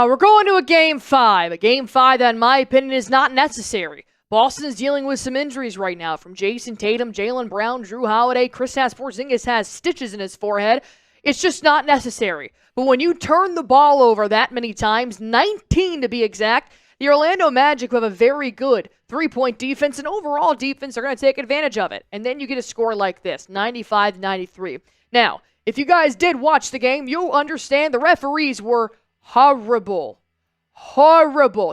we're going to a Game 5. A Game 5 that, in my opinion, is not necessary. Boston is dealing with some injuries right now from Jayson Tatum, Jaylen Brown, Drew Holiday. Kristaps Porzingis has stitches in his forehead. It's just not necessary. But when you turn the ball over that many times, 19 to be exact, the Orlando Magic have a very good three-point defense and overall defense. They're going to take advantage of it. And then you get a score like this, 95-93. Now, if you guys did watch the game, you'll understand the referees were horrible,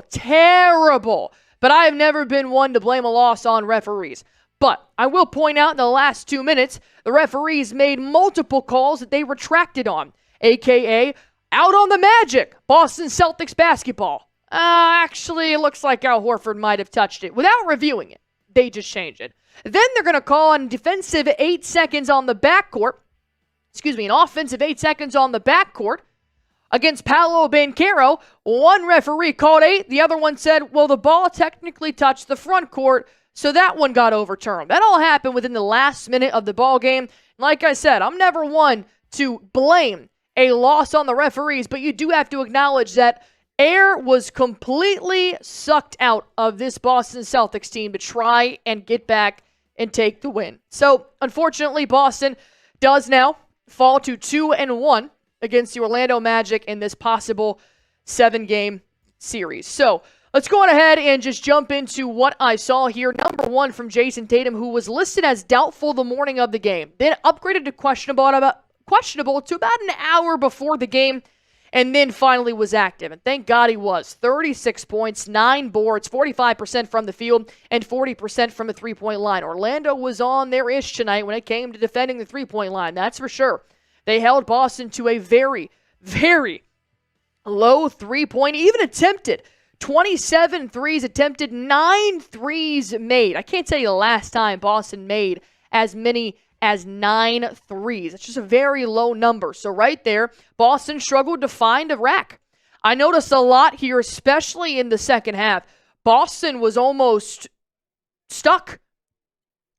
terrible. But I have never been one to blame a loss on referees. But I will point out in the last 2 minutes, the referees made multiple calls that they retracted on, a.k.a. out on the Magic, Boston Celtics basketball. Actually, it looks like Al Horford might have touched it. Without reviewing it, they just changed it. Then they're going to call on defensive 8 seconds on the backcourt. An offensive 8 seconds on the backcourt against Paolo Banchero. One referee called 8. The other one said, well, the ball technically touched the front court, so that one got overturned. That all happened within the last minute of the ball game. Like I said, I'm never one to blame a loss on the referees, but you do have to acknowledge that air was completely sucked out of this Boston Celtics team to try and get back and take the win. So, unfortunately, Boston does now fall to 2-1 against the Orlando Magic in this possible 7-game series. So, let's go on ahead and just jump into what I saw here. Number 1 from Jayson Tatum, who was listed as doubtful the morning of the game. Then upgraded to questionable to about an hour before the game, and then finally was active. And thank God he was. 36 points, 9 boards, 45% from the field, and 40% from the three-point line. Orlando was on their ish tonight when it came to defending the three-point line, that's for sure. They held Boston to a very, very low three-point, even attempted. 27 threes attempted, 9 threes made. I can't tell you the last time Boston made as many as 9 threes. It's just a very low number. So right there, Boston struggled to find a rack. I noticed a lot here, especially in the second half. Boston was almost stuck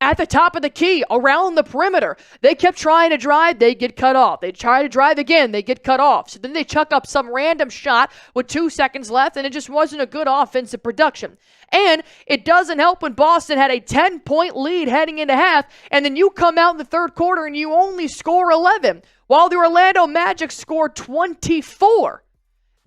at the top of the key, around the perimeter. They kept trying to drive, they get cut off. They try to drive again, they get cut off. So then they chuck up some random shot with 2 seconds left, and it just wasn't a good offensive production. And it doesn't help when Boston had a 10-point lead heading into half, and then you come out in the third quarter and you only score 11, while the Orlando Magic scored 24.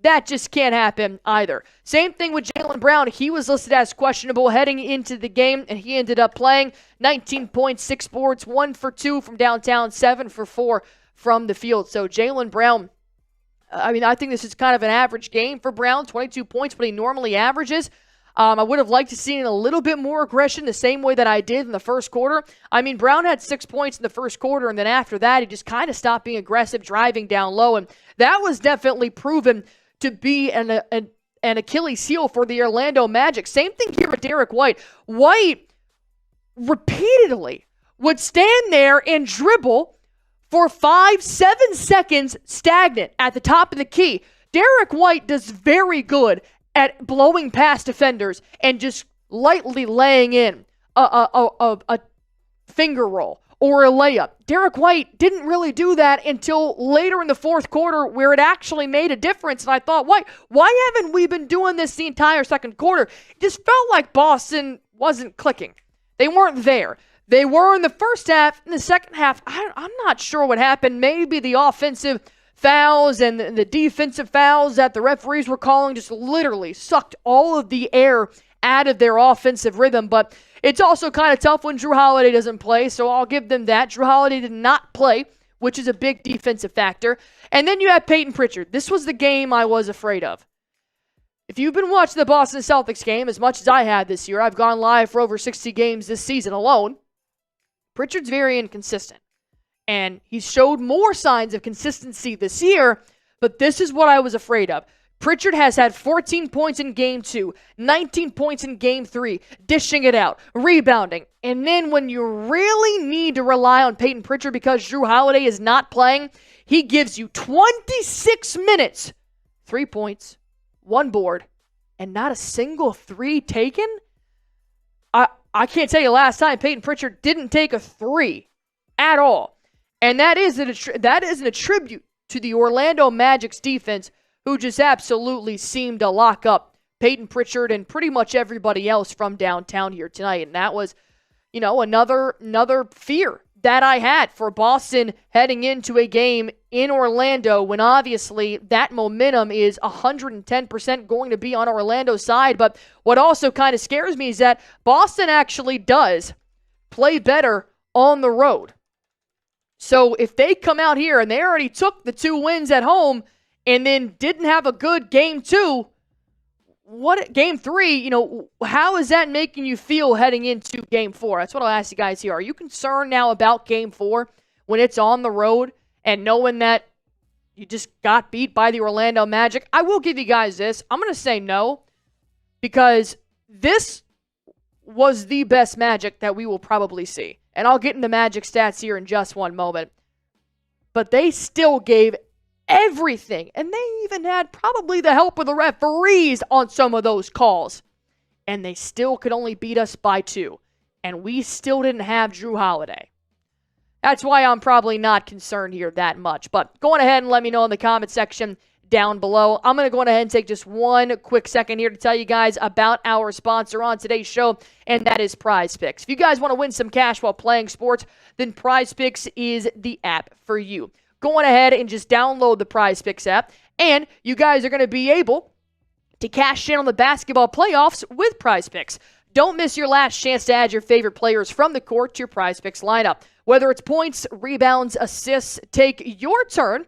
That just can't happen either. Same thing with Jaylen Brown. He was listed as questionable heading into the game, and he ended up playing 19 points, 6 boards, 1 for 2 from downtown, 7 for 4 from the field. So Jaylen Brown, I think this is kind of an average game for Brown, 22 points, but he normally averages. I would have liked to see a little bit more aggression the same way that I did in the first quarter. Brown had 6 points in the first quarter, and then after that, he just kind of stopped being aggressive, driving down low, and that was definitely proven to be an Achilles heel for the Orlando Magic. Same thing here with Derek White. White repeatedly would stand there and dribble for 5-7 seconds stagnant at the top of the key. Derek White does very good at blowing past defenders and just lightly laying in a finger roll or a layup. Derek White didn't really do that until later in the fourth quarter, where it actually made a difference. And I thought, why haven't we been doing this the entire second quarter? It just felt like Boston wasn't clicking. They weren't there. They were in the first half. In the second half, I'm not sure what happened. Maybe the offensive fouls and the defensive fouls that the referees were calling just literally sucked all of the air out of their offensive rhythm. But it's also kind of tough when Drew Holiday doesn't play, so I'll give them that. Drew Holiday did not play, which is a big defensive factor. And then you have Peyton Pritchard. This was the game I was afraid of. If you've been watching the Boston Celtics game as much as I had this year, I've gone live for over 60 games this season alone. Pritchard's very inconsistent. And he showed more signs of consistency this year, but this is what I was afraid of. Pritchard has had 14 points in Game 2, 19 points in Game 3, dishing it out, rebounding. And then when you really need to rely on Peyton Pritchard because Drew Holiday is not playing, he gives you 26 minutes, 3 points, 1 board, and not a single 3 taken? I can't tell you last time Peyton Pritchard didn't take a 3 at all. And that is an attribute to the Orlando Magic's defense, who just absolutely seemed to lock up Peyton Pritchard and pretty much everybody else from downtown here tonight. And that was, another fear that I had for Boston heading into a game in Orlando when obviously that momentum is 110% going to be on Orlando's side. But what also kind of scares me is that Boston actually does play better on the road. So if they come out here and they already took the 2 wins at home and then didn't have a good game 2, game 3, how is that making you feel heading into game 4? That's what I'll ask you guys here. Are you concerned now about game 4 when it's on the road and knowing that you just got beat by the Orlando Magic? I will give you guys this. I'm going to say no, because this was the best Magic that we will probably see. And I'll get into Magic stats here in just one moment. But they still gave everything. And they even had probably the help of the referees on some of those calls. And they still could only beat us by 2. And we still didn't have Jrue Holiday. That's why I'm probably not concerned here that much. But go on ahead and let me know in the comment section down below. I'm going to go ahead and take just one quick second here to tell you guys about our sponsor on today's show, and that is PrizePicks. If you guys want to win some cash while playing sports, then PrizePicks is the app for you. Go on ahead and just download the PrizePicks app, and you guys are going to be able to cash in on the basketball playoffs with PrizePicks. Don't miss your last chance to add your favorite players from the court to your PrizePicks lineup. Whether it's points, rebounds, assists, take your turn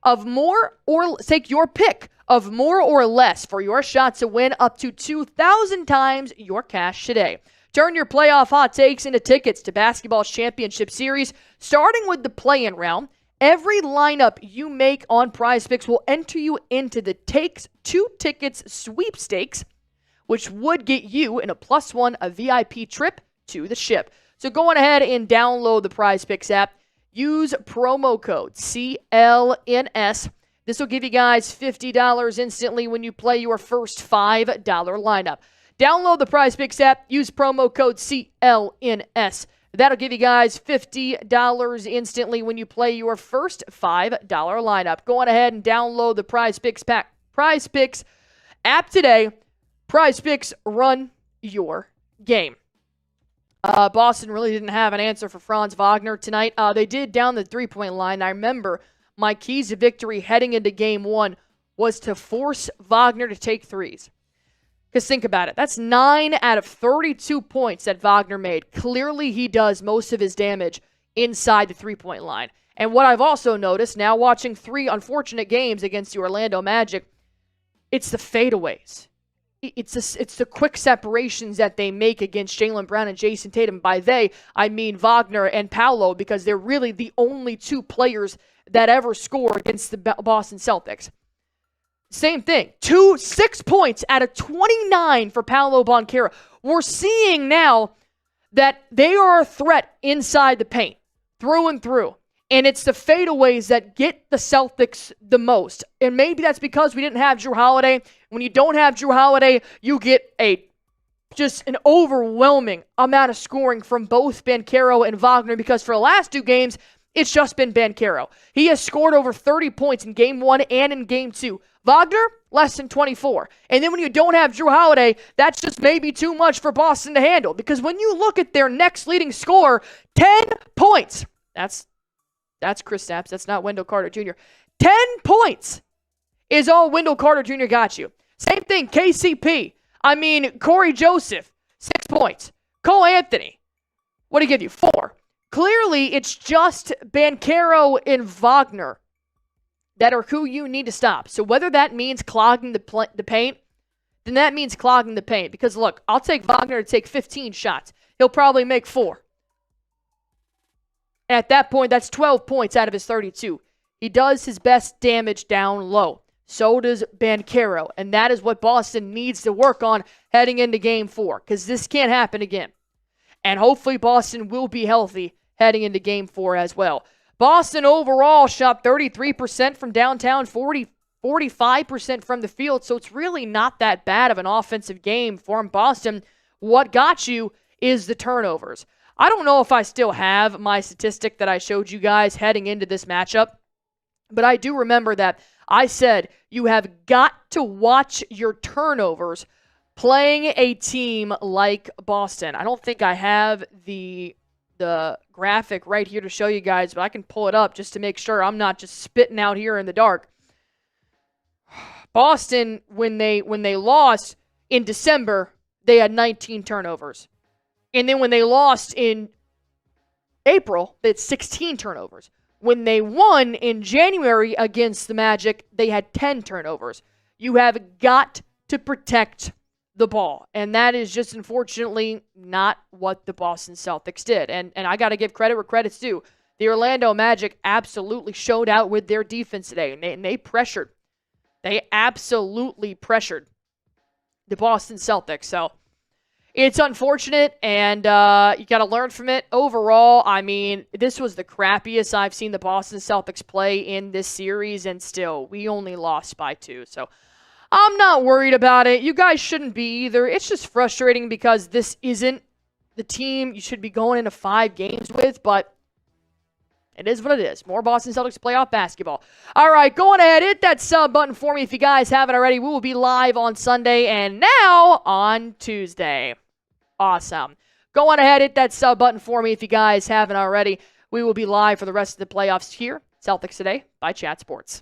of more, or take your pick of more or less for your shot to win up to 2,000 times your cash today. Turn your playoff hot takes into tickets to basketball's championship series, starting with the play-in round. Every lineup you make on PrizePicks will enter you into the Takes 2 Tickets sweepstakes, which would get you in a +1 a VIP trip to the ship. So go on ahead and download the PrizePicks app. Use promo code CLNS. This will give you guys $50 instantly when you play your first $5 lineup. Download the PrizePicks app. Use promo code CLNS. That'll give you guys $50 instantly when you play your first $5 lineup. Go on ahead and download the PrizePicks app today. PrizePicks, run your game. Boston really didn't have an answer for Franz Wagner tonight. They did down the three-point line. I remember my keys to victory heading into game 1 was to force Wagner to take threes. Because think about it. That's 9 out of 32 points that Wagner made. Clearly, he does most of his damage inside the three-point line. And what I've also noticed, now watching 3 unfortunate games against the Orlando Magic, it's the fadeaways. It's the quick separations that they make against Jaylen Brown and Jayson Tatum. By they, I mean Wagner and Paolo, because they're really the only 2 players that ever score against the Boston Celtics. Same thing. 6 points out of 29 for Paolo Banchero. We're seeing now that they are a threat inside the paint, through and through. And it's the fadeaways that get the Celtics the most. And maybe that's because we didn't have Jrue Holiday. When you don't have Jrue Holiday, you get just an overwhelming amount of scoring from both Banchero and Wagner, because for the last 2 games, it's just been Banchero. He has scored over 30 points in game 1 and in game 2. Wagner, less than 24. And then when you don't have Jrue Holiday, that's just maybe too much for Boston to handle. Because when you look at their next leading scorer, 10 points. That's Chris Stapps. That's not Wendell Carter Jr. 10 points is all Wendell Carter Jr. got you. Same thing, KCP. I mean, Corey Joseph, 6 points. Cole Anthony, what did he give you? 4. Clearly, it's just Banchero and Wagner that are who you need to stop. So whether that means clogging the paint, then that means clogging the paint. Because look, I'll take Wagner to take 15 shots. He'll probably make 4. At that point, that's 12 points out of his 32. He does his best damage down low. So does Banchero. And that is what Boston needs to work on heading into game 4. Because this can't happen again. And hopefully Boston will be healthy heading into game 4 as well. Boston overall shot 33% from downtown, 45% from the field. So it's really not that bad of an offensive game for Boston. What got you is the turnovers. I don't know if I still have my statistic that I showed you guys heading into this matchup, but I do remember that I said you have got to watch your turnovers playing a team like Boston. I don't think I have the graphic right here to show you guys, but I can pull it up just to make sure I'm not just spitting out here in the dark. Boston, when they lost in December, they had 19 turnovers. And then when they lost in April, they had 16 turnovers. When they won in January against the Magic, they had 10 turnovers. You have got to protect the ball. And that is just unfortunately not what the Boston Celtics did. And I got to give credit where credit's due. The Orlando Magic absolutely showed out with their defense today. And they pressured. They absolutely pressured the Boston Celtics. So it's unfortunate, and you got to learn from it. Overall, I mean, this was the crappiest I've seen the Boston Celtics play in this series, and still, we only lost by 2. So I'm not worried about it. You guys shouldn't be either. It's just frustrating because this isn't the team you should be going into 5 games with, but it is what it is. More Boston Celtics playoff basketball. All right, go on ahead. Hit that sub button for me if you guys haven't already. We will be live on Sunday and now on Tuesday. Awesome. Go on ahead, hit that sub button for me if you guys haven't already. We will be live for the rest of the playoffs here. Celtics Today by Chat Sports.